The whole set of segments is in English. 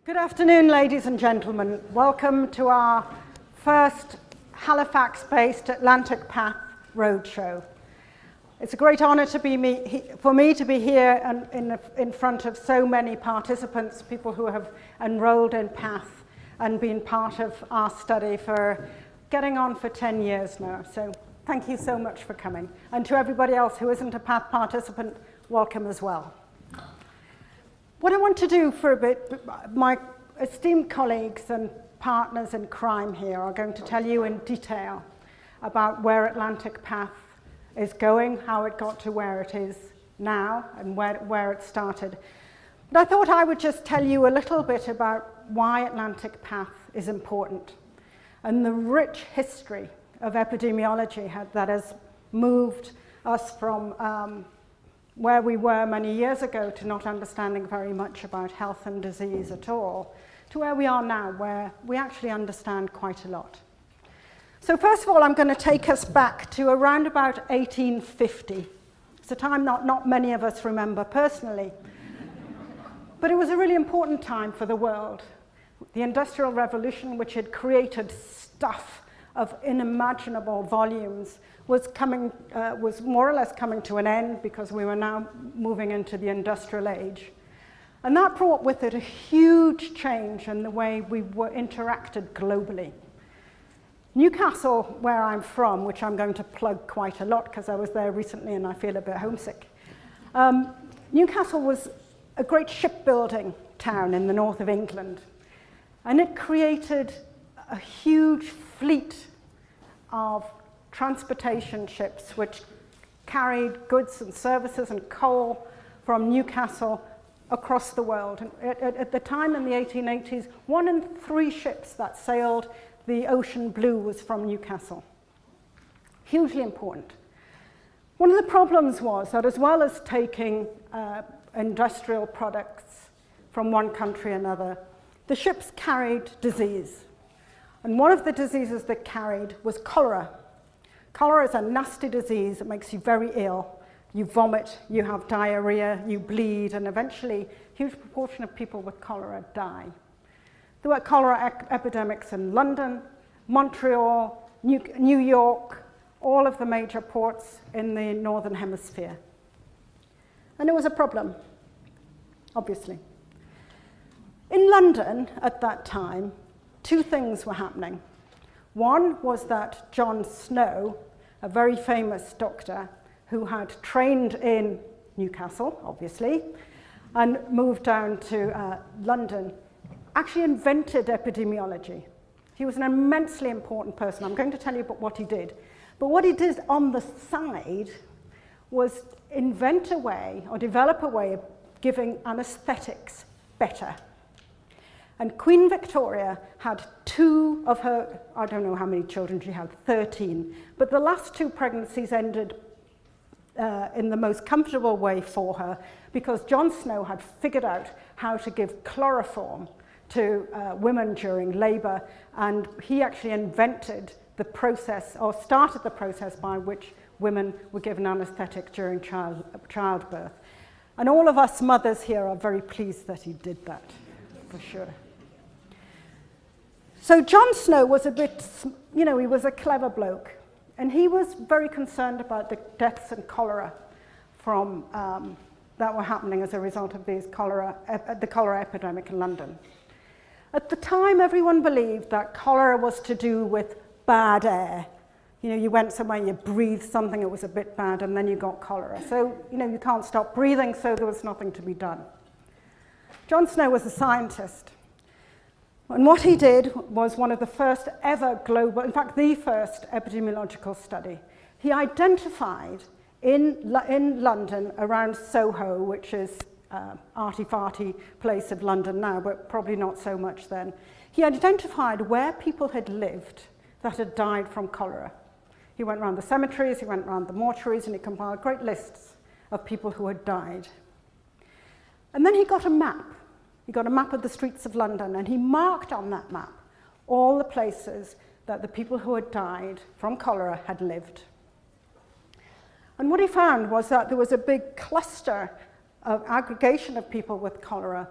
Good afternoon, ladies and gentlemen. Welcome to our first Halifax-based Atlantic Path Roadshow. It's a great honor for me to be here in front of so many participants, people who have enrolled in PATH and been part of our study for getting on for 10 years now. So thank you so much for coming. And to everybody else who isn't a PATH participant, welcome as well. What I want to do for a bit, my esteemed colleagues and partners in crime here are going to tell you in detail about where Atlantic Path is going, how it got to where it is now, and where it started. But I thought I would just tell you a little bit about why Atlantic Path is important and the rich history of epidemiology that has moved us from where we were many years ago to not understanding very much about health and disease at all, to where we are now, where we actually understand quite a lot. So first of all, I'm going to take us back to around about 1850. It's a time not many of us remember personally, but it was a really important time for the world. The Industrial Revolution, which had created stuff of unimaginable volumes, was more or less coming to an end because we were now moving into the industrial age. And that brought with it a huge change in the way we were interacted globally. Newcastle, where I'm from, which I'm going to plug quite a lot because I was there recently and I feel a bit homesick. Newcastle was a great shipbuilding town in the north of England. And it created a huge fleet of transportation ships which carried goods and services and coal from Newcastle across the world. And at the time in the 1880s, 1 in 3 ships that sailed the ocean blue was from Newcastle. Hugely important. One of the problems was that as well as taking industrial products from one country another, the ships carried disease. And one of the diseases they carried was cholera. Cholera is a nasty disease that makes you very ill. You vomit, you have diarrhea, you bleed, and eventually a huge proportion of people with cholera die. There were cholera epidemics in London, Montreal, New York, all of the major ports in the Northern Hemisphere. And it was a problem, obviously. In London at that time, 2 things were happening. One was that John Snow, a very famous doctor who had trained in Newcastle, obviously, and moved down to London, actually invented epidemiology. He was an immensely important person. I'm going to tell you about what he did. But what he did on the side was invent a way, or develop a way of giving anesthetics better. And Queen Victoria had 2 of her, I don't know how many children she had, 13, but the last 2 pregnancies ended in the most comfortable way for her because John Snow had figured out how to give chloroform to women during labor, and he actually invented the process, or started the process by which women were given anesthetic during childbirth. And all of us mothers here are very pleased that he did that, for sure. So John Snow was a bit, he was a clever bloke, and he was very concerned about the deaths and cholera from that were happening as a result of the cholera epidemic in London. At the time, everyone believed that cholera was to do with bad air. You went somewhere, you breathed something, it was a bit bad, and then you got cholera. So, you can't stop breathing, so there was nothing to be done. John Snow was a scientist. And what he did was one of the first ever global, in fact, the first epidemiological study. He identified in London around Soho, which is arty-farty place of London now, but probably not so much then. He identified where people had lived that had died from cholera. He went around the cemeteries, he went around the mortuaries, and he compiled great lists of people who had died. And then he got a map. He got a map of the streets of London, and he marked on that map all the places that the people who had died from cholera had lived. And what he found was that there was a big cluster of aggregation of people with cholera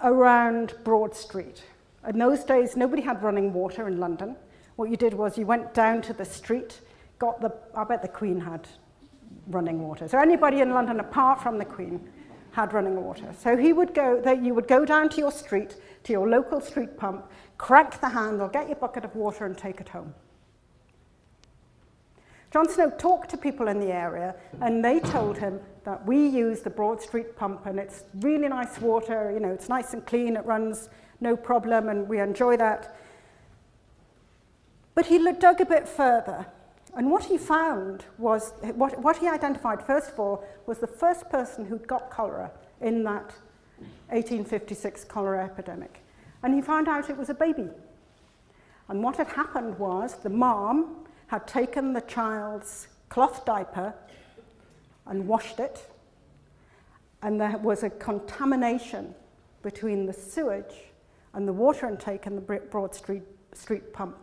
around Broad Street. In those days, nobody had running water in London. What you did was you went down to the street, I bet the Queen had running water. So anybody in London apart from the Queen had running water. So you would go down to your street, to your local street pump, crack the handle, get your bucket of water and take it home. John Snow talked to people in the area and they told him that we use the Broad Street pump and it's really nice water, you know, it's nice and clean, it runs no problem and we enjoy that. But he dug a bit further and what he found was, what he identified first of all was the first person who got cholera in that 1856 cholera epidemic. And he found out it was a baby. And what had happened was the mom had taken the child's cloth diaper and washed it, and there was a contamination between the sewage and the water intake in the Broad Street pump.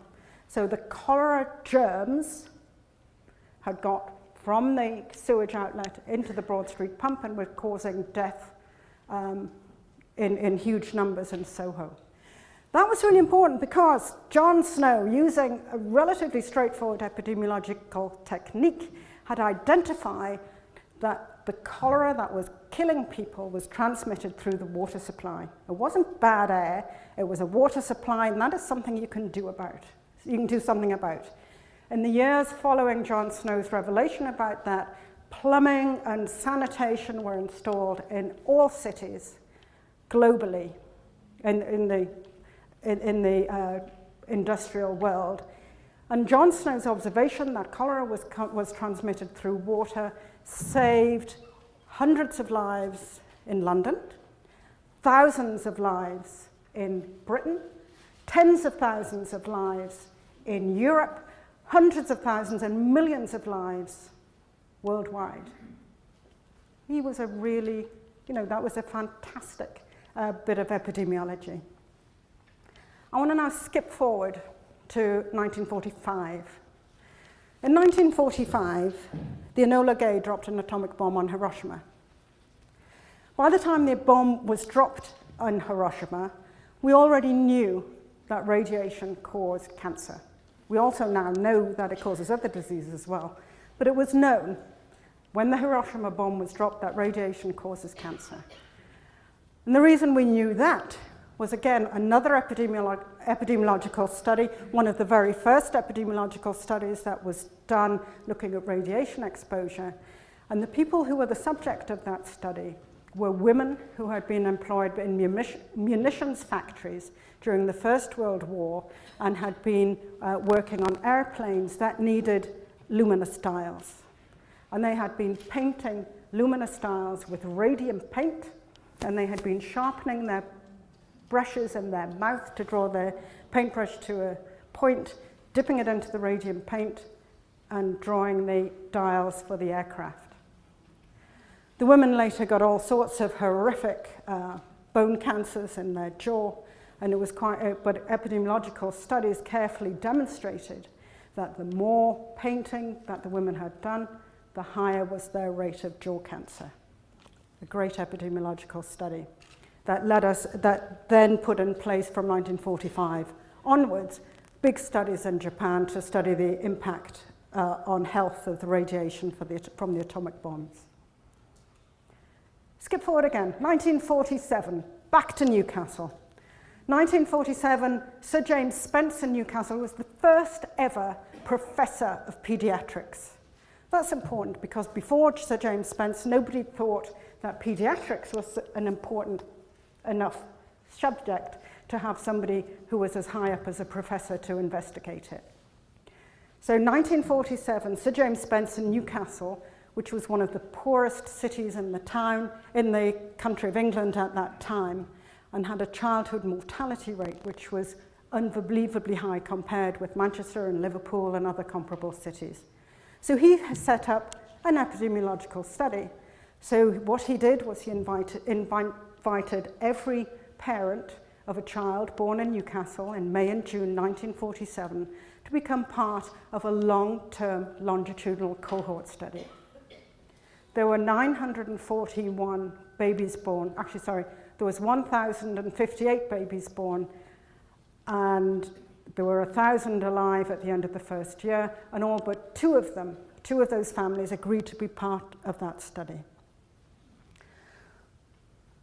So the cholera germs had got from the sewage outlet into the Broad Street pump and were causing death in huge numbers in Soho. That was really important because John Snow, using a relatively straightforward epidemiological technique, had identified that the cholera that was killing people was transmitted through the water supply. It wasn't bad air, it was a water supply, and that is something you can do something about. In the years following John Snow's revelation about that, plumbing and sanitation were installed in all cities globally in the industrial world. And John Snow's observation that cholera was transmitted through water saved hundreds of lives in London, thousands of lives in Britain, tens of thousands of lives in Europe, hundreds of thousands and millions of lives worldwide. He was a really, that was a fantastic bit of epidemiology. I want to now skip forward to 1945. In 1945, the Enola Gay dropped an atomic bomb on Hiroshima. By the time the bomb was dropped on Hiroshima, we already knew that radiation caused cancer. We also now know that it causes other diseases as well. But it was known when the Hiroshima bomb was dropped that radiation causes cancer. And the reason we knew that was, again, another epidemiological study, one of the very first epidemiological studies that was done looking at radiation exposure. And the people who were the subject of that study were women who had been employed in munitions factories during the First World War and had been working on airplanes that needed luminous dials. And they had been painting luminous dials with radium paint, and they had been sharpening their brushes in their mouth to draw their paintbrush to a point, dipping it into the radium paint, and drawing the dials for the aircraft. The women later got all sorts of horrific bone cancers in their jaw, and it was but epidemiological studies carefully demonstrated that the more painting that the women had done, the higher was their rate of jaw cancer. A great epidemiological study that then put in place from 1945 onwards big studies in Japan to study the impact on health of the radiation from the atomic bombs. Skip forward again, 1947, back to Newcastle. 1947, Sir James Spence in Newcastle was the first ever professor of pediatrics. That's important because before Sir James Spence, nobody thought that pediatrics was an important enough subject to have somebody who was as high up as a professor to investigate it. So 1947, Sir James Spence in Newcastle, which was one of the poorest cities in the country of England at that time, and had a childhood mortality rate which was unbelievably high compared with Manchester and Liverpool and other comparable cities. So he has set up an epidemiological study. So what he did was he invited every parent of a child born in Newcastle in May and June 1947 to become part of a long-term longitudinal cohort study. There were 941 babies born, there was 1,058 babies born, and there were 1,000 alive at the end of the first year, and all but two of those families agreed to be part of that study.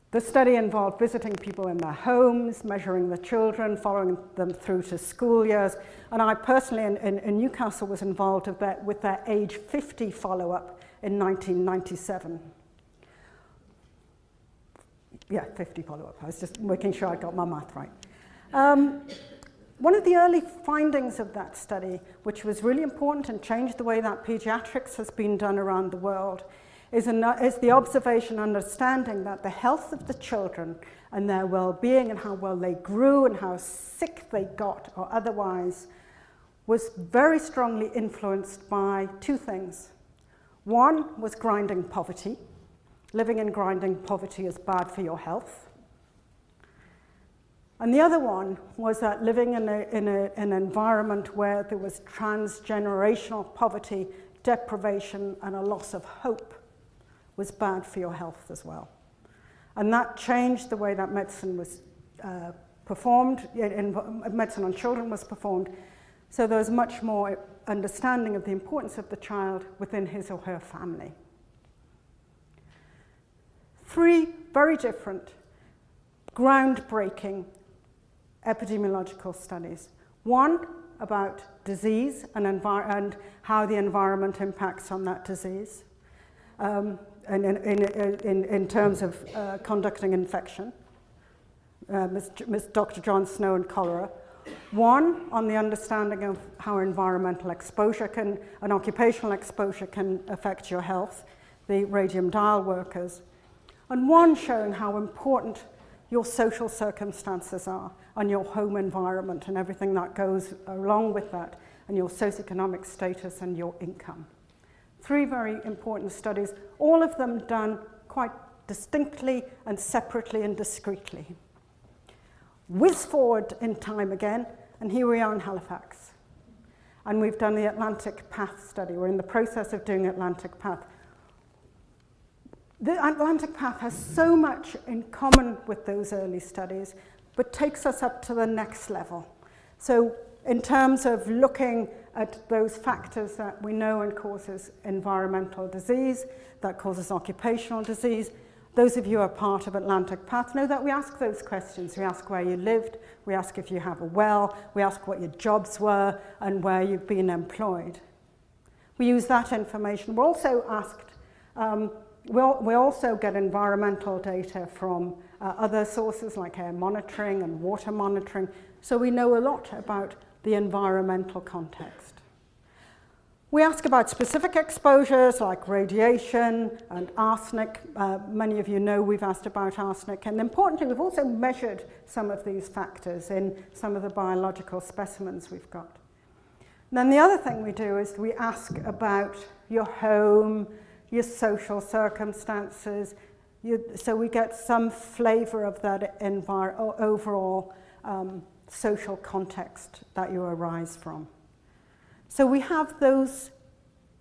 The study involved visiting people in their homes, measuring the children, following them through to school years, and I personally in Newcastle was involved with their age 50 follow-up in 1997. Yeah, 50 follow-up. I was just making sure I got my math right. One of the early findings of that study, which was really important and changed the way that pediatrics has been done around the world, is the observation and understanding that the health of the children and their well-being and how well they grew and how sick they got or otherwise was very strongly influenced by two things. One was grinding poverty. Living in grinding poverty is bad for your health. And the other one was that living in an environment where there was transgenerational poverty, deprivation, and a loss of hope was bad for your health as well. And that changed the way that medicine was performed, medicine on children was performed. So there was much more understanding of the importance of the child within his or her family. Three very different, groundbreaking epidemiological studies. One about disease and how the environment impacts on that disease. And in terms of conducting infection, Dr. John Snow and cholera. One, on the understanding of how environmental exposure and occupational exposure can affect your health, the radium dial workers. And one showing how important your social circumstances are and your home environment and everything that goes along with that, and your socioeconomic status and your income. Three very important studies, all of them done quite distinctly and separately and discreetly. Whiz forward in time again, and here we are in Halifax. And we've done the Atlantic Path study. We're in the process of doing Atlantic Path. The Atlantic Path has so much in common with those early studies, but takes us up to the next level. So in terms of looking at those factors that we know and causes environmental disease, that causes occupational disease, those of you who are part of Atlantic Path know that we ask those questions. We ask where you lived, we ask if you have a well, we ask what your jobs were and where you've been employed. We use that information. We're also asked, we also get environmental data from other sources like air monitoring and water monitoring, so we know a lot about the environmental context. We ask about specific exposures like radiation and arsenic. Many of you know we've asked about arsenic, and importantly, we've also measured some of these factors in some of the biological specimens we've got. And then the other thing we do is we ask about your home, your social circumstances, so we get some flavor of that overall social context that you arise from. So we have those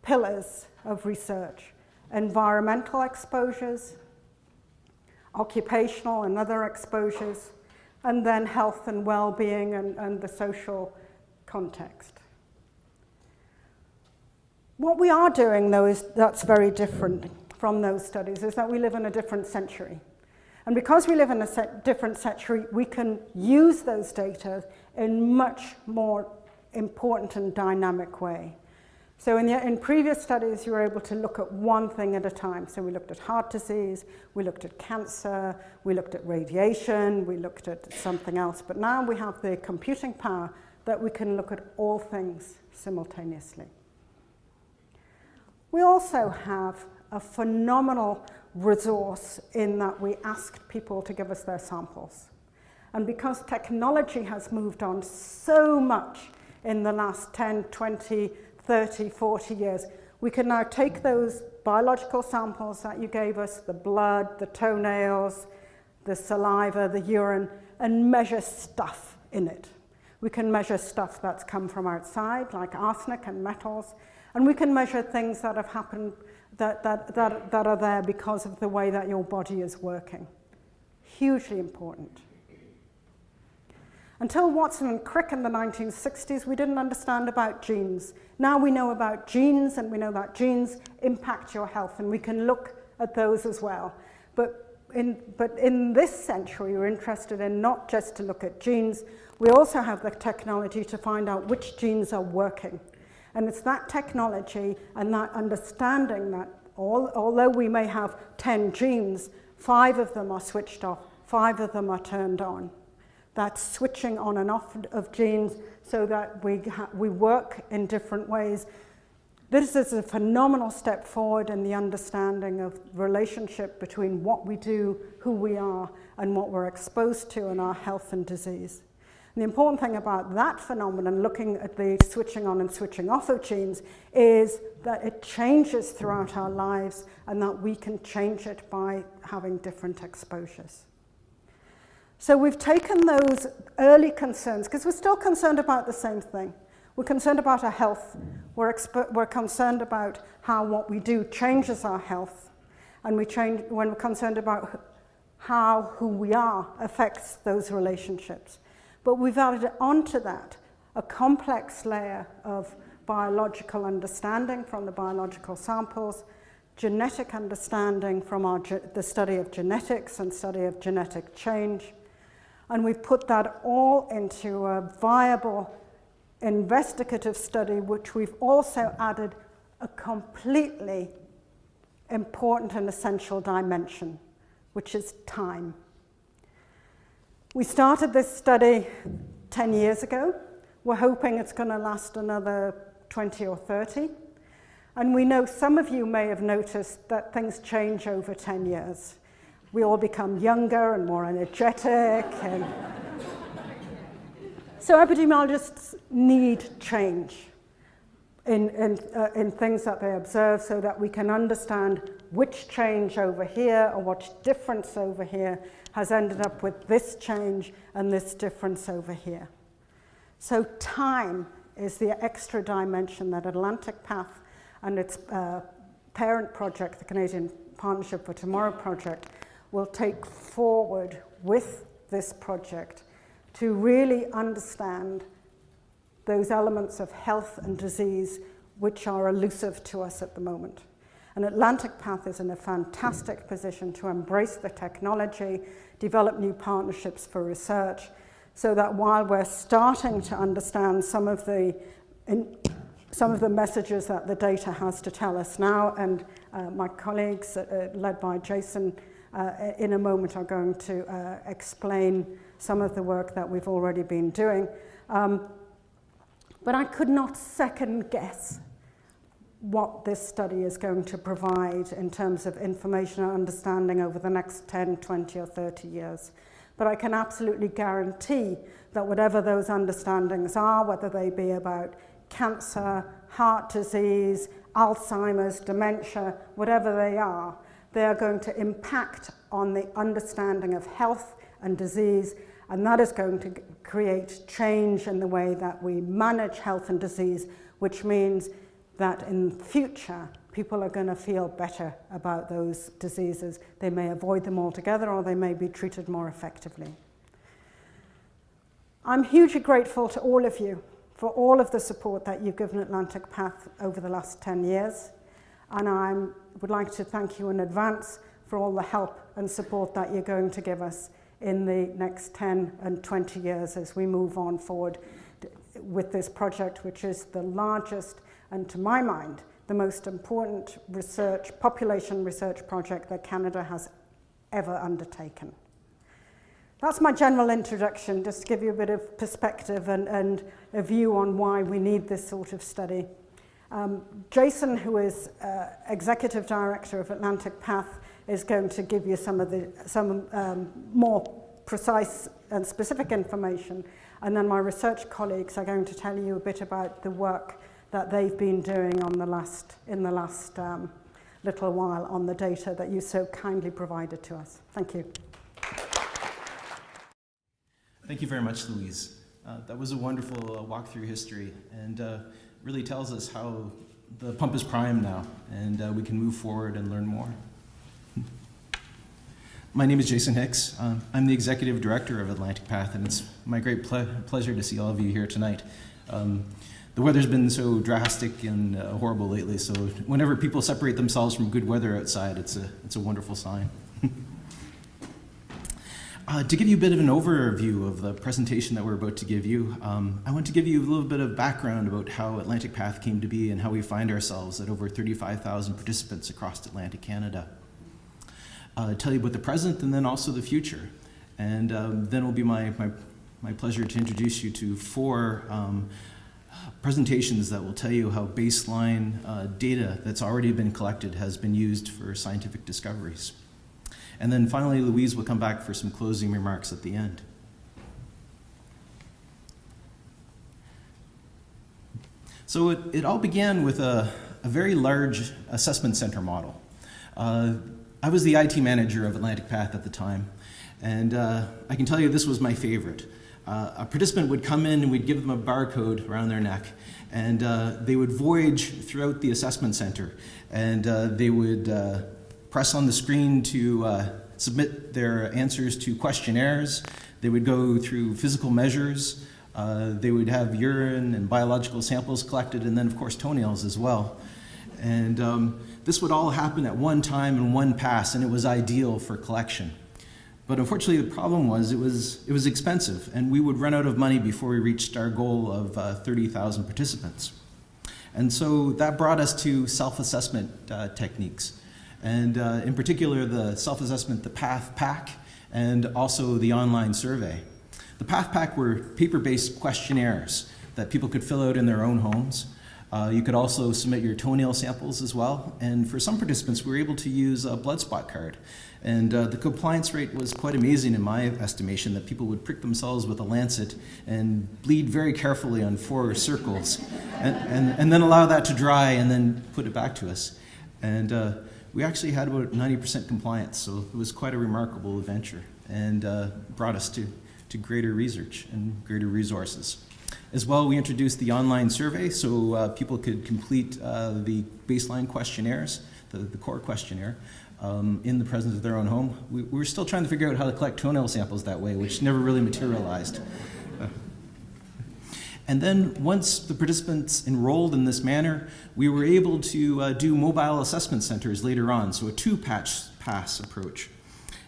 pillars of research: environmental exposures, occupational and other exposures, and then health and well-being and the social context. What we are doing, though, that's very different from those studies, is that we live in a different century. And because we live in a different century, we can use those data in much more important and dynamic way. So in previous studies, you were able to look at one thing at a time. So we looked at heart disease, we looked at cancer, we looked at radiation, we looked at something else. But now we have the computing power that we can look at all things simultaneously. We also have a phenomenal resource in that we asked people to give us their samples. And because technology has moved on so much in the last 10, 20, 30, 40 years, we can now take those biological samples that you gave us, the blood, the toenails, the saliva, the urine, and measure stuff in it. We can measure stuff that's come from outside, like arsenic and metals, and we can measure things that have happened that are there because of the way that your body is working. Hugely important. Until Watson and Crick in the 1960s, we didn't understand about genes. Now we know about genes, and we know that genes impact your health, and we can look at those as well. But in this century, we're interested in not just to look at genes, we also have the technology to find out which genes are working. And it's that technology and that understanding that although we may have 10 genes, 5 of them are switched off, 5 of them are turned on. That's switching on and off of genes so that we work in different ways. This is a phenomenal step forward in the understanding of relationship between what we do, who we are, and what we're exposed to in our health and disease. And the important thing about that phenomenon, looking at the switching on and switching off of genes, is that it changes throughout our lives and that we can change it by having different exposures. So we've taken those early concerns, because we're still concerned about the same thing. We're concerned about our health. We're concerned about how what we do changes our health. And when we're concerned about how who we are affects those relationships. But we've added onto that a complex layer of biological understanding from the biological samples, genetic understanding from the study of genetics and study of genetic change. And we've put that all into a viable investigative study, which we've also added a completely important and essential dimension, which is time. We started this study 10 years ago. We're hoping it's going to last another 20 or 30. And we know some of you may have noticed that things change over 10 years. We all become younger and more energetic. So epidemiologists need change in things that they observe so that we can understand which change over here or what difference over here has ended up with this change and this difference over here. So time is the extra dimension that Atlantic Path and its parent project, the Canadian Partnership for Tomorrow project, will take forward with this project to really understand those elements of health and disease which are elusive to us at the moment. And Atlantic Path is in a fantastic position to embrace the technology, develop new partnerships for research, so that while we're starting to understand some of the messages that the data has to tell us now, and my colleagues, led by Jason, in a moment are going to explain some of the work that we've already been doing. But I could not second guess what this study is going to provide in terms of information and understanding over the next 10, 20 or 30 years. But I can absolutely guarantee that whatever those understandings are, whether they be about cancer, heart disease, Alzheimer's, dementia, whatever they are going to impact on the understanding of health and disease, and that is going to create change in the way that we manage health and disease, which means that in future, people are going to feel better about those diseases. They may avoid them altogether, or they may be treated more effectively. I'm hugely grateful to all of you for all of the support that you've given Atlantic Path over the last 10 years. And I would like to thank you in advance for all the help and support that you're going to give us in the next 10 and 20 years as we move on forward with this project, which is the largest and, to my mind, the most important population research project that Canada has ever undertaken. That's my general introduction, just to give you a bit of perspective and a view on why we need this sort of study. Jason, who is Executive Director of Atlantic Path, is going to give you some more precise and specific information. And then my research colleagues are going to tell you a bit about the work that they've been doing in the last little while on the data that you so kindly provided to us. Thank you. Thank you very much, Louise. That was a wonderful walk through history, and really tells us how the pump is primed now, and we can move forward and learn more. My name is Jason Hicks. I'm the Executive Director of Atlantic Path, and it's my great pleasure to see all of you here tonight. The weather's been so drastic and horrible lately, so whenever people separate themselves from good weather outside, it's a wonderful sign. To give you a bit of an overview of the presentation that we're about to give you, I want to give you a little bit of background about how Atlantic Path came to be and how we find ourselves at over 35,000 participants across Atlantic Canada. Tell you about the present and then also the future. And then it will be my pleasure to introduce you to 4 presentations that will tell you how baseline data that's already been collected has been used for scientific discoveries. And then finally, Louise will come back for some closing remarks at the end. So it all began with a very large assessment center model. I was the IT manager of Atlantic Path at the time, and I can tell you this was my favorite. A participant would come in and we'd give them a barcode around their neck, and they would voyage throughout the assessment center, and they would press on the screen to submit their answers to questionnaires. They would go through physical measures. They would have urine and biological samples collected, and then of course toenails as well. And this would all happen at one time in one pass, and it was ideal for collection. But unfortunately, the problem was it was expensive, and we would run out of money before we reached our goal of 30,000 participants. And so that brought us to self-assessment techniques, and in particular the self-assessment, the Path Pack, and also the online survey. The Path Pack were paper-based questionnaires that people could fill out in their own homes. You could also submit your toenail samples as well. And for some participants, we were able to use a blood spot card. And the compliance rate was quite amazing in my estimation, that people would prick themselves with a lancet and bleed very carefully on 4 circles, and then allow that to dry and then put it back to us. And we actually had about 90% compliance, so it was quite a remarkable adventure, and brought us to greater research and greater resources. As well, we introduced the online survey, so people could complete the baseline questionnaires, the core questionnaire, in the presence of their own home. We were still trying to figure out how to collect toenail samples that way, which never really materialized. And then once the participants enrolled in this manner, we were able to do mobile assessment centers later on, so a 2-pass approach.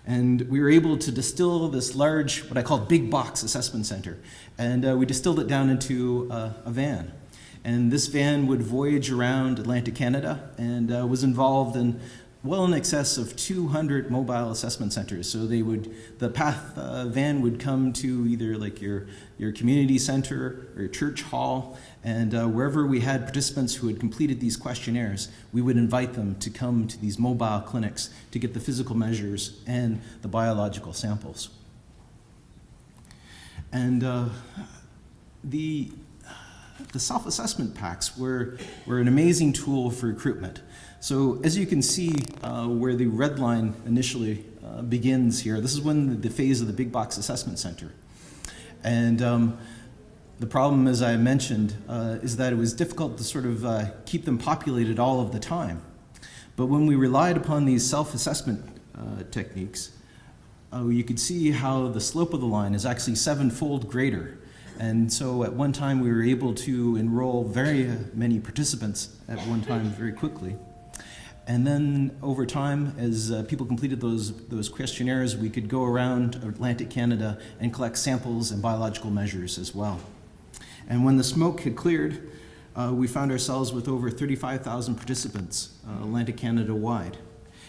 And we were able to distill this large, what I call big box assessment center. And we distilled it down into a van. And this van would voyage around Atlantic Canada and was involved in well in excess of 200 mobile assessment centers. So the Path van would come to either like your community center or your church hall, and wherever we had participants who had completed these questionnaires, we would invite them to come to these mobile clinics to get the physical measures and the biological samples. And the self-assessment packs were an amazing tool for recruitment. So as you can see where the red line initially begins here, this is when the phase of the big box assessment center. And the problem, as I mentioned, is that it was difficult to sort of keep them populated all of the time. But when we relied upon these self-assessment techniques, you could see how the slope of the line is actually 7-fold greater. And so at one time we were able to enroll very many participants at one time very quickly. And then over time, as people completed those questionnaires, we could go around Atlantic Canada and collect samples and biological measures as well. And when the smoke had cleared, we found ourselves with over 35,000 participants Atlantic Canada wide.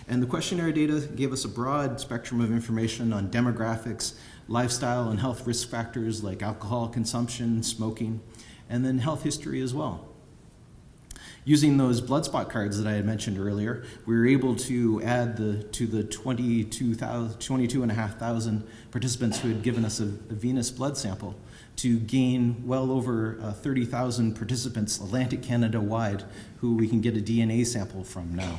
And the questionnaire data gave us a broad spectrum of information on demographics, lifestyle and health risk factors like alcohol consumption, smoking, and then health history as well. Using those blood spot cards that I had mentioned earlier, we were able to add to the 22,500 participants who had given us a venous blood sample to gain well over 30,000 participants Atlantic Canada wide who we can get a DNA sample from now.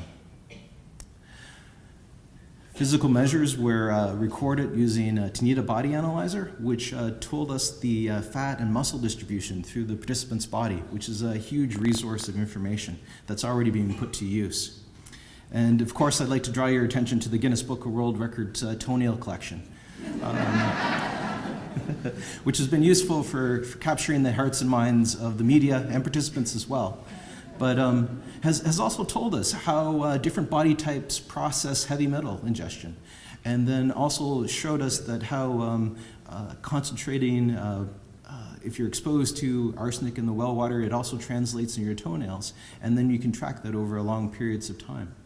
Physical measures were recorded using a Tanita body analyzer, which told us the fat and muscle distribution through the participant's body, which is a huge resource of information that's already being put to use. And of course, I'd like to draw your attention to the Guinness Book of World Records toenail collection, which has been useful for capturing the hearts and minds of the media and participants as well. But has also told us how different body types process heavy metal ingestion. And then also showed us that how concentrating, if you're exposed to arsenic in the well water, it also translates in your toenails. And then you can track that over long periods of time.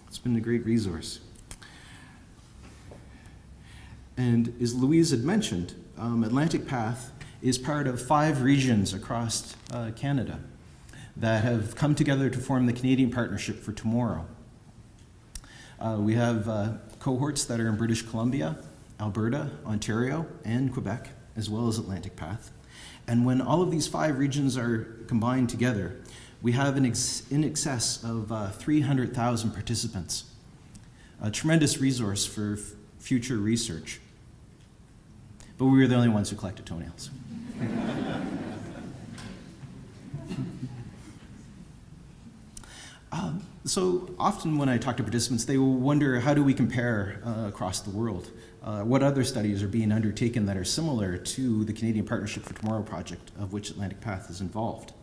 It's been a great resource. And as Louise had mentioned, Atlantic Path is part of 5 regions across Canada that have come together to form the Canadian Partnership for Tomorrow. We have cohorts that are in British Columbia, Alberta, Ontario, and Quebec, as well as Atlantic Path. And when all of these 5 regions are combined together, we have in excess of 300,000 participants, a tremendous resource for future research. But we were the only ones who collected toenails. So often when I talk to participants, they will wonder, how do we compare across the world? What other studies are being undertaken that are similar to the Canadian Partnership for Tomorrow project, of which Atlantic Path is involved?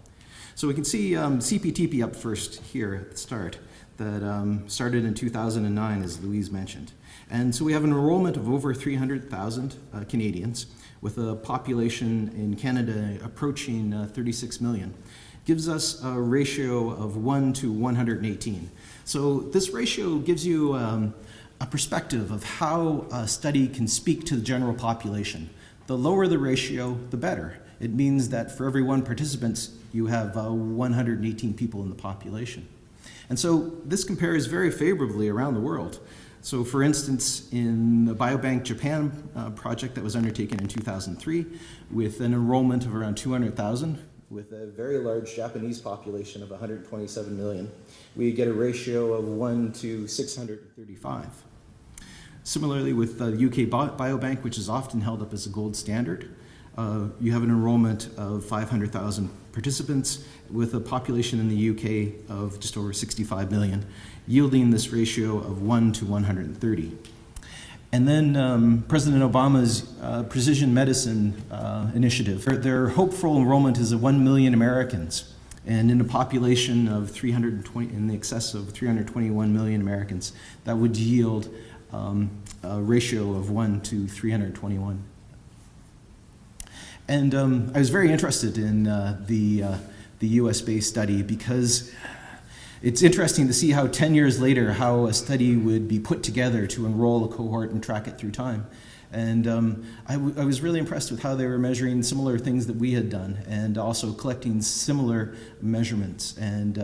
So we can see CPTP up first here at the start, that started in 2009, as Louise mentioned. And so we have an enrollment of over 300,000 Canadians, with a population in Canada approaching 36 million. Gives us a ratio of 1 to 118. So this ratio gives you a perspective of how a study can speak to the general population. The lower the ratio, the better. It means that for every 1 participant, you have 118 people in the population. And so this compares very favorably around the world. So for instance, in the Biobank Japan project that was undertaken in 2003, with an enrollment of around 200,000, with a very large Japanese population of 127 million, we get a ratio of 1 to 635. Similarly, with the UK Biobank, which is often held up as a gold standard, you have an enrollment of 500,000 participants with a population in the UK of just over 65 million, yielding this ratio of 1 to 130. And then President Obama's precision medicine initiative. Their hopeful enrollment is 1 million Americans, and in a population of 320, in the excess of 321 million Americans, that would yield a ratio of 1 to 321. And I was very interested in the US-based study because it's interesting to see how 10 years later, how a study would be put together to enroll a cohort and track it through time. And I was really impressed with how they were measuring similar things that we had done, and also collecting similar measurements and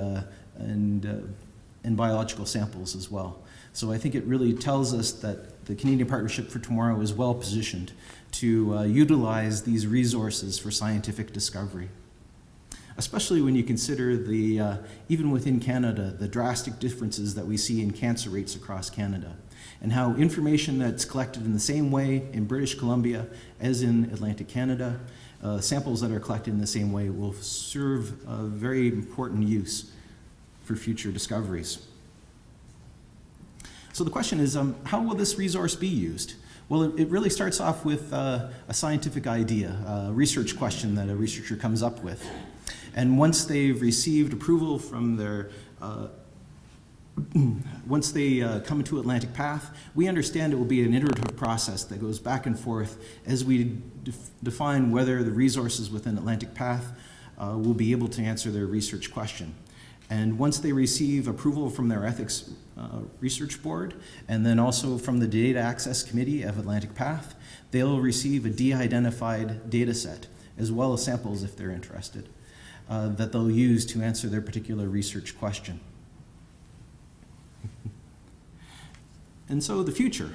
biological samples as well. So I think it really tells us that the Canadian Partnership for Tomorrow is well positioned to utilize these resources for scientific discovery. Especially when you consider the, even within Canada, the drastic differences that we see in cancer rates across Canada, and how information that's collected in the same way in British Columbia as in Atlantic Canada, samples that are collected in the same way will serve a very important use for future discoveries. So the question is, how will this resource be used? Well, it really starts off with a scientific idea, a research question that a researcher comes up with. And once they've received approval from their, once they come to Atlantic Path, we understand it will be an iterative process that goes back and forth as we define whether the resources within Atlantic Path will be able to answer their research question. And once they receive approval from their ethics research board, and then also from the Data Access Committee of Atlantic Path, they'll receive a de-identified data set, as well as samples if they're interested, that they'll use to answer their particular research question. And so the future.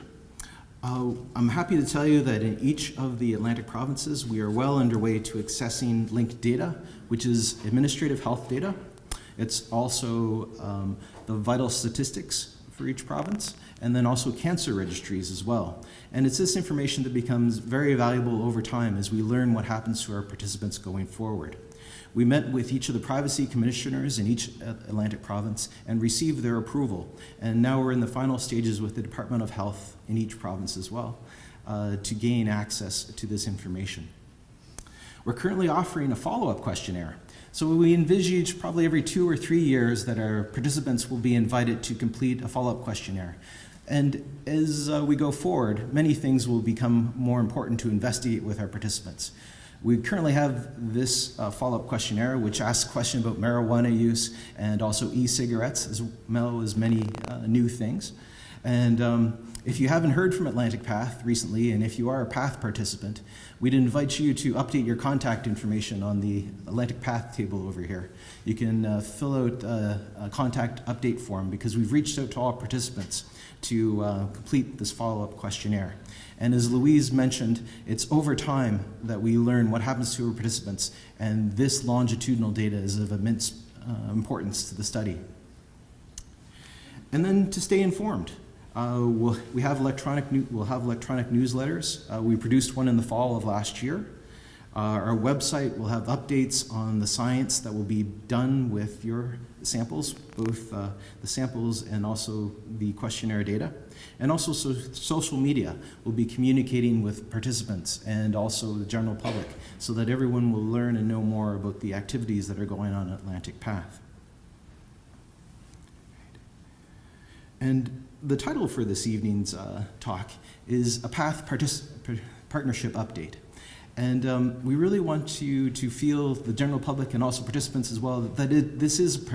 I'm happy to tell you that in each of the Atlantic provinces, we are well underway to accessing linked data, which is administrative health data. It's also the vital statistics for each province, and then also cancer registries as well. And it's this information that becomes very valuable over time as we learn what happens to our participants going forward. We met with each of the privacy commissioners in each Atlantic province and received their approval. And now we're in the final stages with the Department of Health in each province as well to gain access to this information. We're currently offering a follow-up questionnaire. So we envisage probably every 2 or 3 years that our participants will be invited to complete a follow-up questionnaire. And as we go forward, many things will become more important to investigate with our participants. We currently have this follow-up questionnaire, which asks questions about marijuana use and also e-cigarettes, as well as many new things. And if you haven't heard from Atlantic Path recently, and if you are a PATH participant, we'd invite you to update your contact information on the Atlantic Path table over here. You can fill out a contact update form because we've reached out to all participants to complete this follow-up questionnaire. And as Louise mentioned, it's over time that we learn what happens to our participants, and this longitudinal data is of immense importance to the study. And then to stay informed. We'll have electronic newsletters. We produced one in the fall of last year. Our website will have updates on the science that will be done with your samples, both the samples and also the questionnaire data. And also social media will be communicating with participants and also the general public so that everyone will learn and know more about the activities that are going on at Atlantic Path. And the title for this evening's talk is a PATH Partnership Update. And we really want you to feel, the general public and also participants as well, that this is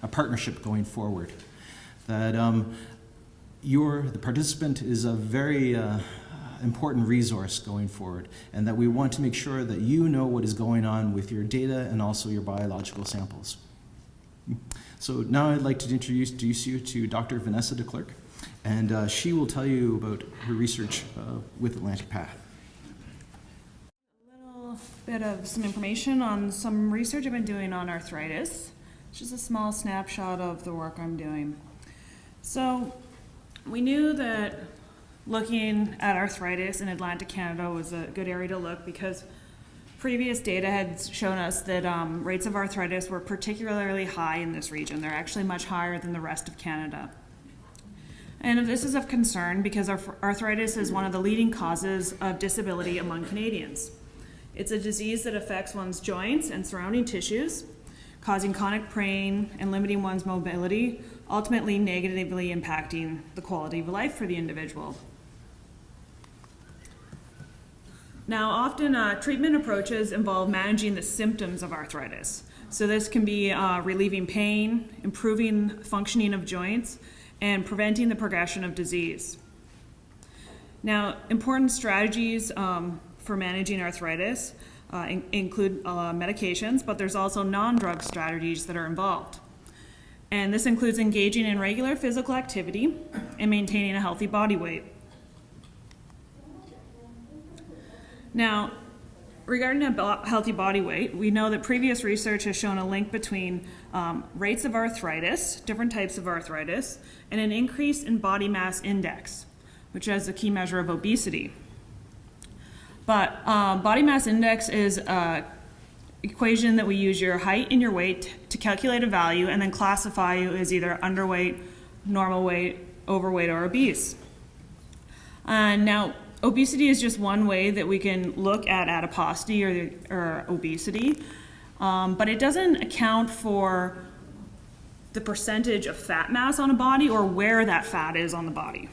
a partnership going forward. That the participant is a very important resource going forward, and that we want to make sure that you know what is going on with your data and also your biological samples. So now I'd like to introduce you to Dr. Vanessa De Kler, and she will tell you about her research with Atlantic Path. A little bit of some information on some research I've been doing on arthritis. It's just a small snapshot of the work I'm doing. So we knew that looking at arthritis in Atlantic Canada was a good area to look because previous data had shown us that rates of arthritis were particularly high in this region. They're actually much higher than the rest of Canada. And this is of concern because arthritis is one of the leading causes of disability among Canadians. It's a disease that affects one's joints and surrounding tissues, causing chronic pain and limiting one's mobility, ultimately negatively impacting the quality of life for the individual. Now, often treatment approaches involve managing the symptoms of arthritis. So this can be relieving pain, improving functioning of joints, and preventing the progression of disease. Now, important strategies for managing arthritis include medications, but there's also non-drug strategies that are involved. And this includes engaging in regular physical activity and maintaining a healthy body weight. Now, regarding a healthy body weight, we know that previous research has shown a link between rates of arthritis, different types of arthritis, and an increase in body mass index, which is a key measure of obesity. But body mass index is an equation that we use your height and your weight to calculate a value and then classify you as either underweight, normal weight, overweight, or obese. Now, obesity is just one way that we can look at adiposity or obesity, but it doesn't account for the percentage of fat mass on a body or where that fat is on the body.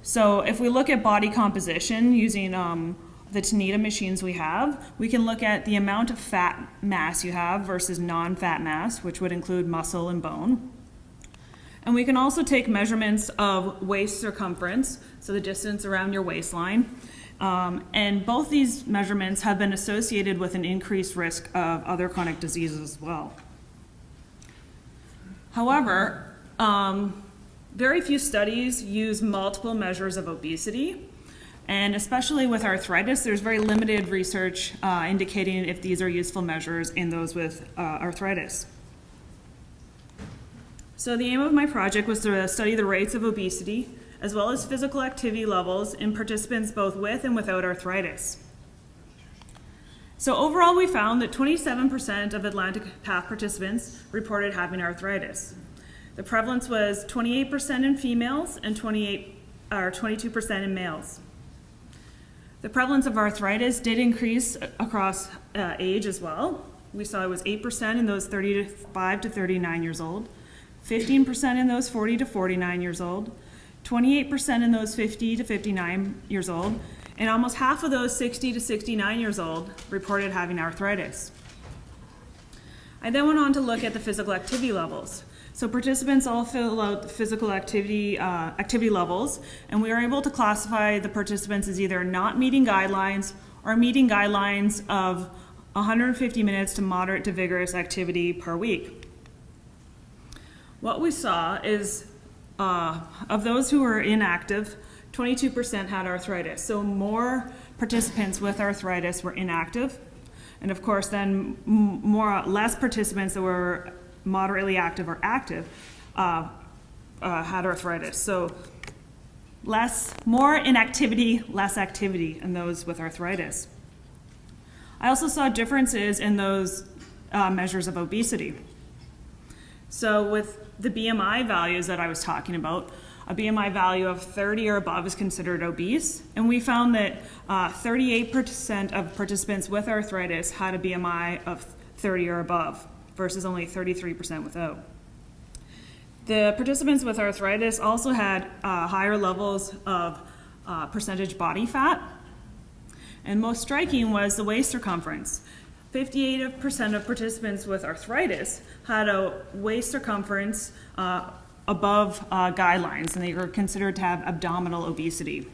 So if we look at body composition using the Tanita machines we have, we can look at the amount of fat mass you have versus non-fat mass, which would include muscle and bone. And we can also take measurements of waist circumference, so the distance around your waistline. And both these measurements have been associated with an increased risk of other chronic diseases as well. However, very few studies use multiple measures of obesity. And especially with arthritis, there's very limited research indicating if these are useful measures in those with arthritis. So the aim of my project was to study the rates of obesity, as well as physical activity levels in participants both with and without arthritis. So overall, we found that 27% of Atlantic Path participants reported having arthritis. The prevalence was 28% in females and 22% in males. The prevalence of arthritis did increase across age as well. We saw it was 8% in those 35 to 39 years old, 15% in those 40 to 49 years old, 28% in those 50 to 59 years old, and almost half of those 60 to 69 years old reported having arthritis. I then went on to look at the physical activity levels. So participants all fill out the physical activity levels, and we were able to classify the participants as either not meeting guidelines or meeting guidelines of 150 minutes to moderate to vigorous activity per week. What we saw is of those who were inactive, 22% had arthritis. So more participants with arthritis were inactive. And of course, then less participants that were moderately active or active had arthritis. So more inactivity, less activity in those with arthritis. I also saw differences in those measures of obesity. So with the BMI values that I was talking about, a BMI value of 30 or above is considered obese, and we found that 38% of participants with arthritis had a BMI of 30 or above, versus only 33% without. The participants with arthritis also had higher levels of percentage body fat, and most striking was the waist circumference. 58% of participants with arthritis had a waist circumference above guidelines, and they were considered to have abdominal obesity.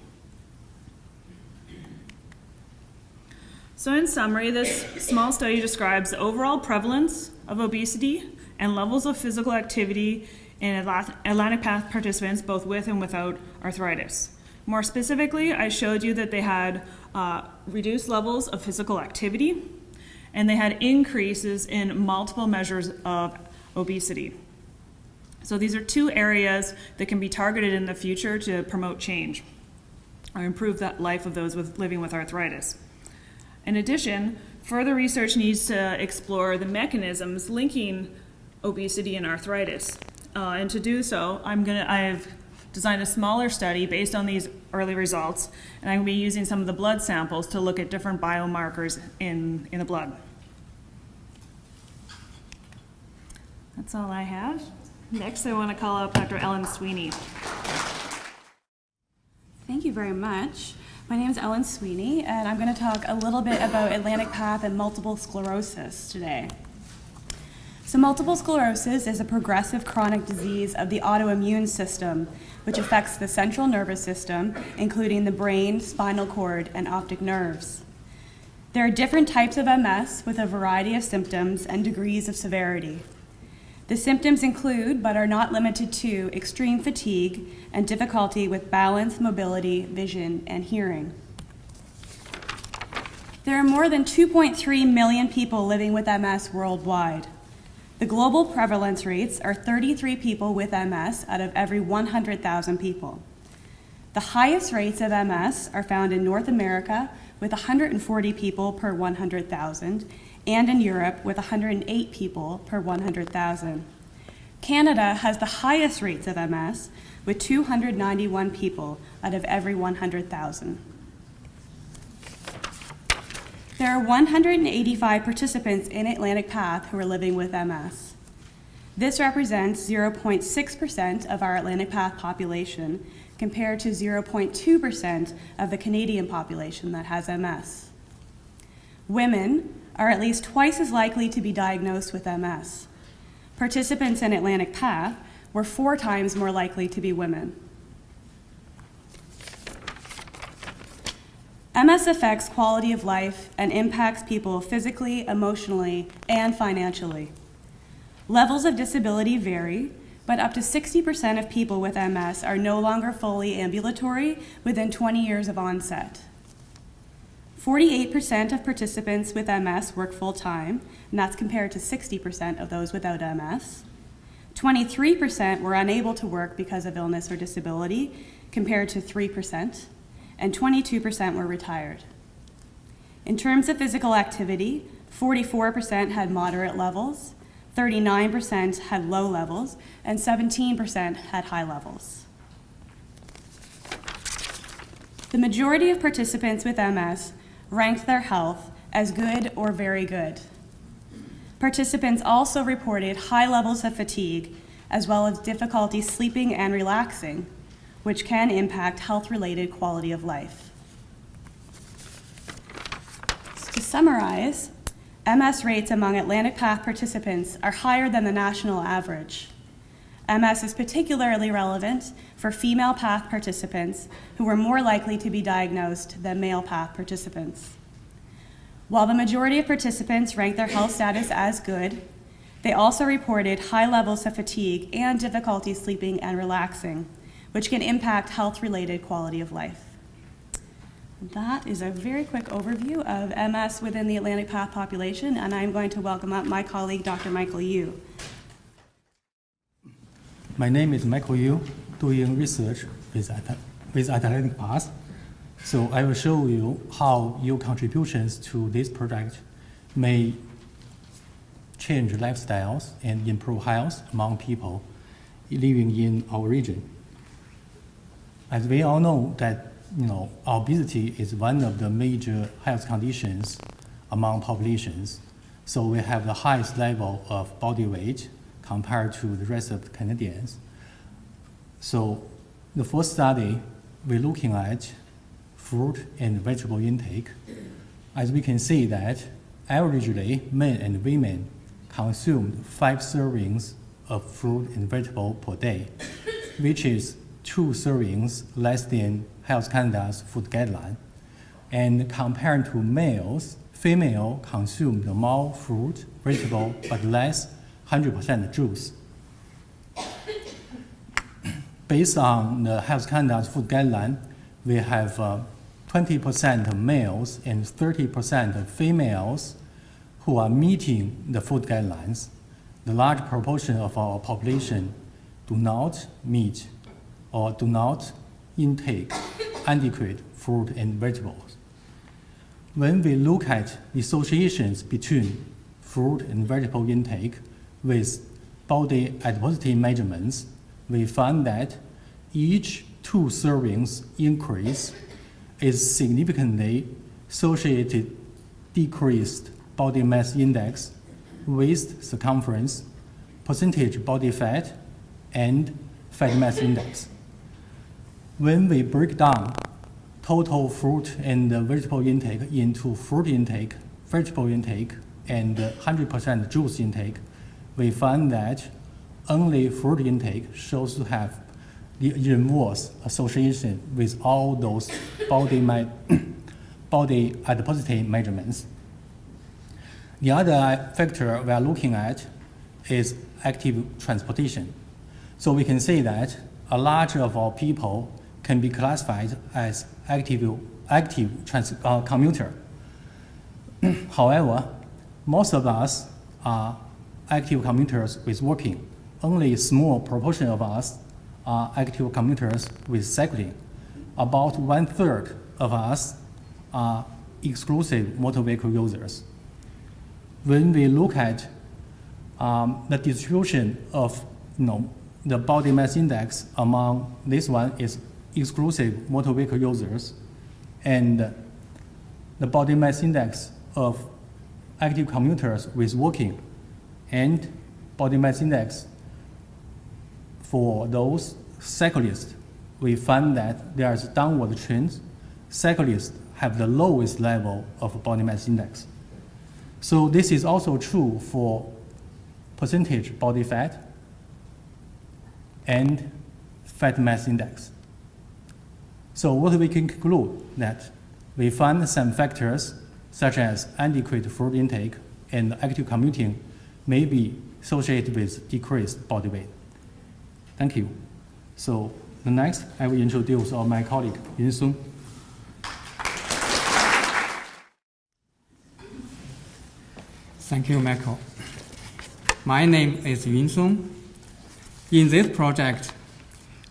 So in summary, this small study describes the overall prevalence of obesity and levels of physical activity in Atlantic Path participants, both with and without arthritis. More specifically, I showed you that they had reduced levels of physical activity, and they had increases in multiple measures of obesity. So these are two areas that can be targeted in the future to promote change or improve the life of those living with arthritis. In addition, further research needs to explore the mechanisms linking obesity and arthritis. And to do so, I've designed a smaller study based on these early results, and I'm going to be using some of the blood samples to look at different biomarkers in the blood. That's all I have. Next, I want to call up Dr. Ellen Sweeney. Thank you very much. My name is Ellen Sweeney, and I'm going to talk a little bit about Atlantic Path and multiple sclerosis today. So multiple sclerosis is a progressive chronic disease of the autoimmune system, which affects the central nervous system, including the brain, spinal cord, and optic nerves. There are different types of MS with a variety of symptoms and degrees of severity. The symptoms include, but are not limited to, extreme fatigue and difficulty with balance, mobility, vision, and hearing. There are more than 2.3 million people living with MS worldwide. The global prevalence rates are 33 people with MS out of every 100,000 people. The highest rates of MS are found in North America with 140 people per 100,000, and in Europe with 108 people per 100,000. Canada has the highest rates of MS with 291 people out of every 100,000. There are 185 participants in Atlantic Path who are living with MS. This represents 0.6% of our Atlantic Path population compared to 0.2% of the Canadian population that has MS. Women are at least twice as likely to be diagnosed with MS. Participants in Atlantic Path were 4 times more likely to be women. MS affects quality of life and impacts people physically, emotionally, and financially. Levels of disability vary, but up to 60% of people with MS are no longer fully ambulatory within 20 years of onset. 48% of participants with MS work full-time, and that's compared to 60% of those without MS. 23% were unable to work because of illness or disability, compared to 3%, and 22% were retired. In terms of physical activity, 44% had moderate levels, 39% had low levels, and 17% had high levels. The majority of participants with MS ranked their health as good or very good. Participants also reported high levels of fatigue, as well as difficulty sleeping and relaxing, which can impact health-related quality of life. To summarize, MS rates among Atlantic Path participants are higher than the national average. MS is particularly relevant for female path participants who were more likely to be diagnosed than male path participants. While the majority of participants ranked their health status as good, they also reported high levels of fatigue and difficulty sleeping and relaxing, which can impact health-related quality of life. That is a very quick overview of MS within the Atlantic Path population, and I'm going to welcome up my colleague, Dr. Michael Yu. My name is Michael Yu, doing research with Atlantic Path. So I will show you how your contributions to this project may change lifestyles and improve health among people living in our region. As we all know that obesity is one of the major health conditions among populations. So we have the highest level of body weight compared to the rest of the Canadians. So the first study, we're looking at fruit and vegetable intake. As we can see that averagely men and women consumed 5 servings of fruit and vegetable per day, which is 2 servings less than Health Canada's food guideline. And compared to males, female consumed more fruit, vegetable, but less 100% juice. Based on the Health Canada's food guideline, we have 20% of males and 30% of females who are meeting the food guidelines. The large proportion of our population do not meet or do not intake adequate fruit and vegetables. When we look at the associations between fruit and vegetable intake with body adiposity measurements, we found that each 2 servings increase is significantly associated decreased body mass index, waist circumference, percentage body fat, and fat mass index. When we break down total fruit and vegetable intake into fruit intake, vegetable intake, and 100% juice intake, we find that only fruit intake shows to have the inverse association with all those body adiposity measurements. The other factor we are looking at is active transportation. So we can see that a large of our people can be classified as active commuter. However, most of us are active commuters with walking. Only a small proportion of us are active commuters with cycling. About 1/3 of us are exclusive motor vehicle users. When we look at the distribution of the body mass index among this one is exclusive motor vehicle users, and the body mass index of active commuters with walking, and body mass index for those cyclists, we find that there is a downward trend. Cyclists have the lowest level of body mass index. So this is also true for percentage body fat and fat mass index. So what we can conclude that we find some factors such as adequate food intake and active commuting may be associated with decreased body weight. Thank you. So the next, I will introduce my colleague, Yun Song. Thank you, Michael. My name is Yun Song. In this project,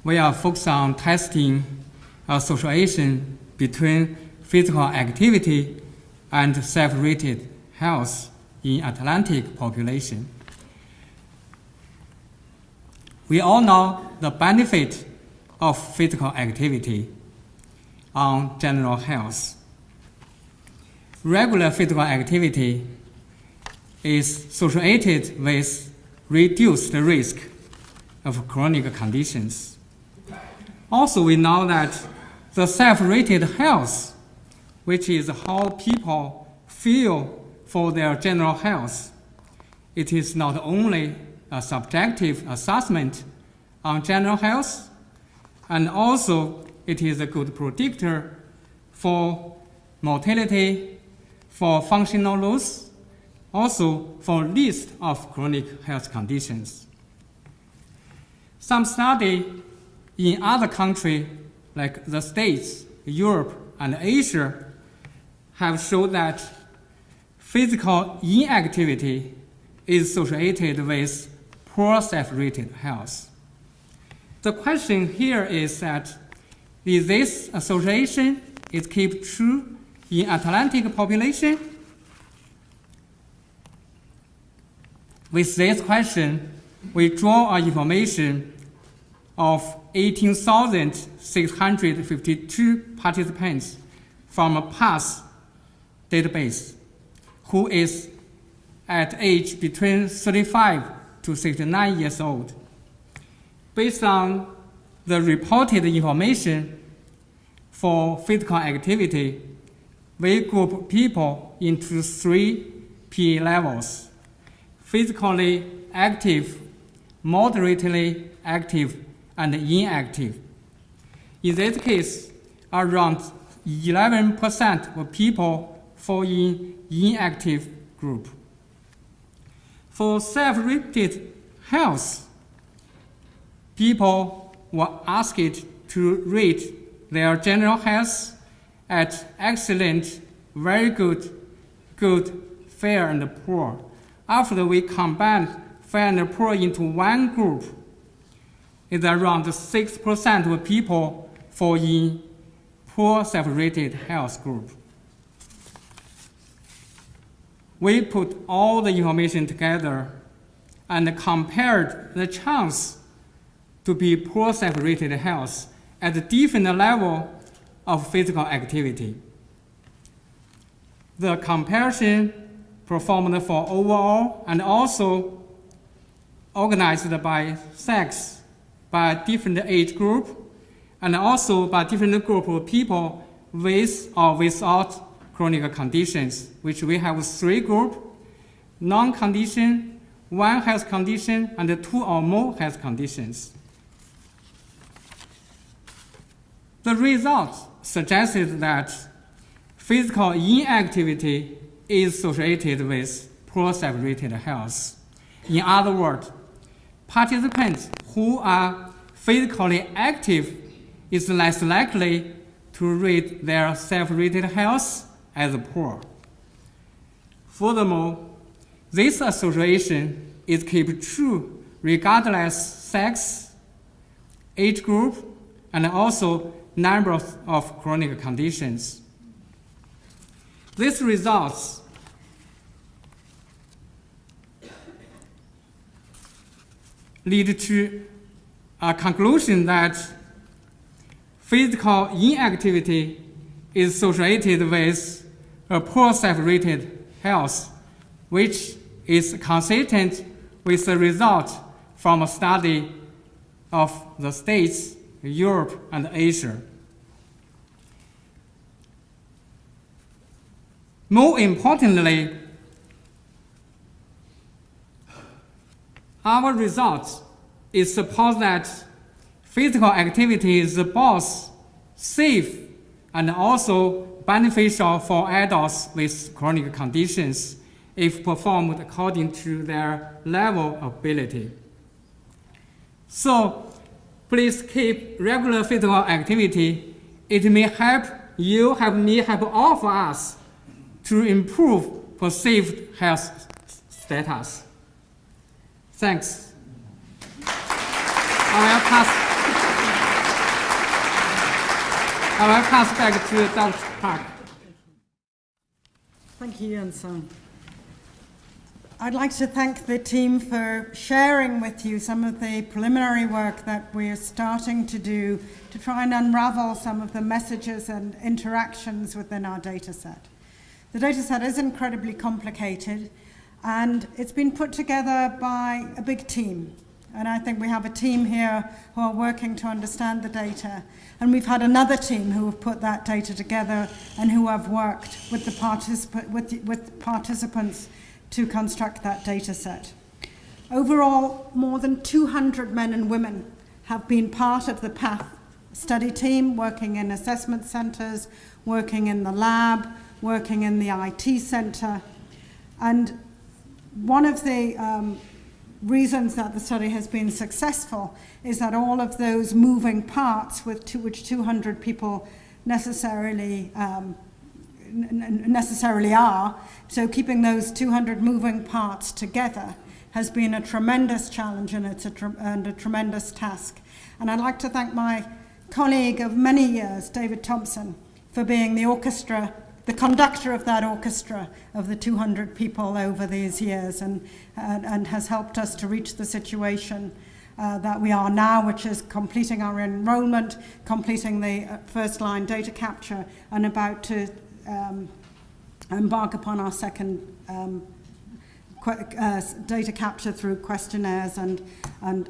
we are focused on testing association between physical activity and self-rated health in Atlantic population. We all know the benefit of physical activity on general health. Regular physical activity is associated with reduced risk of chronic conditions. Also, we know that the self-rated health, which is how people feel for their general health, it is not only a subjective assessment on general health, and also it is a good predictor for mortality, for functional loss, also for list of chronic health conditions. Some study in other countries like the States, Europe, and Asia have shown that physical inactivity is associated with poor self-rated health. The question here is that, is this association keep true in Atlantic population? With this question, we draw our information of 18,652 participants from a past database who is at age between 35 to 69 years old. Based on the reported information for physical activity, we group people into 3 PA levels: physically active, moderately active, and inactive. In this case, around 11% of people fall in inactive group. For self-rated health, people were asked to rate their general health at excellent, very good, good, fair, and poor. After we combined fair and poor into one group, it's around 6% of people fall in poor self-rated health group. We put all the information together and compared the chance to be poor self-rated health at a different level of physical activity. The comparison performed for overall and also organized by sex, by different age group, and also by different group of people with or without chronic conditions, which we have 3 groups: non-condition, 1 health condition, and 2 or more health conditions. The results suggested that physical inactivity is associated with poor self-rated health. In other words, participants who are physically active is less likely to rate their self-rated health as poor. Furthermore, this association is kept true regardless sex, age group, and also number of chronic conditions. These results lead to a conclusion that physical inactivity is associated with a poor self-rated health, which is consistent with the result from a study of the States, Europe, and Asia. More importantly, our results support that physical activity is both safe and also beneficial for adults with chronic conditions if performed according to their level of ability. So please keep regular physical activity. It may help you, help me, help all of us to improve perceived health status. Thanks. I will pass back to Dr. Park. Thank you, Yun-Sung. I'd like to thank the team for sharing with you some of the preliminary work that we're starting to do to try and unravel some of the messages and interactions within our data set. The data set is incredibly complicated, and it's been put together by a big team. And I think we have a team here who are working to understand the data. And we've had another team who have put that data together and who have worked with the participants to construct that data set. Overall, more than 200 men and women have been part of the PATH study team, working in assessment centers, working in the lab, working in the IT center. And one of the reasons that the study has been successful is that all of those moving parts which 200 people necessarily are, so keeping those 200 moving parts together has been a tremendous challenge, and it's a tremendous task. And I'd like to thank my colleague of many years, David Thompson, for being the conductor of that orchestra of the 200 people over these years, and has helped us to reach the situation that we are now, which is completing our enrollment, completing the first line data capture, and about to embark upon our second data capture through questionnaires and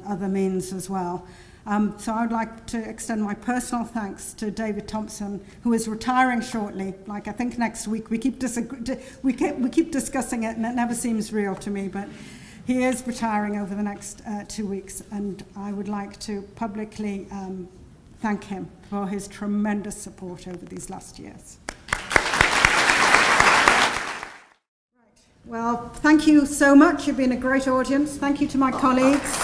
other means as well. So I would like to extend my personal thanks to David Thompson, who is retiring shortly, like I think next week. We keep discussing it, and it never seems real to me, but he is retiring over the next 2 weeks, and I would like to publicly thank him for his tremendous support over these last years. Well, thank you so much. You've been a great audience. Thank you to my colleagues.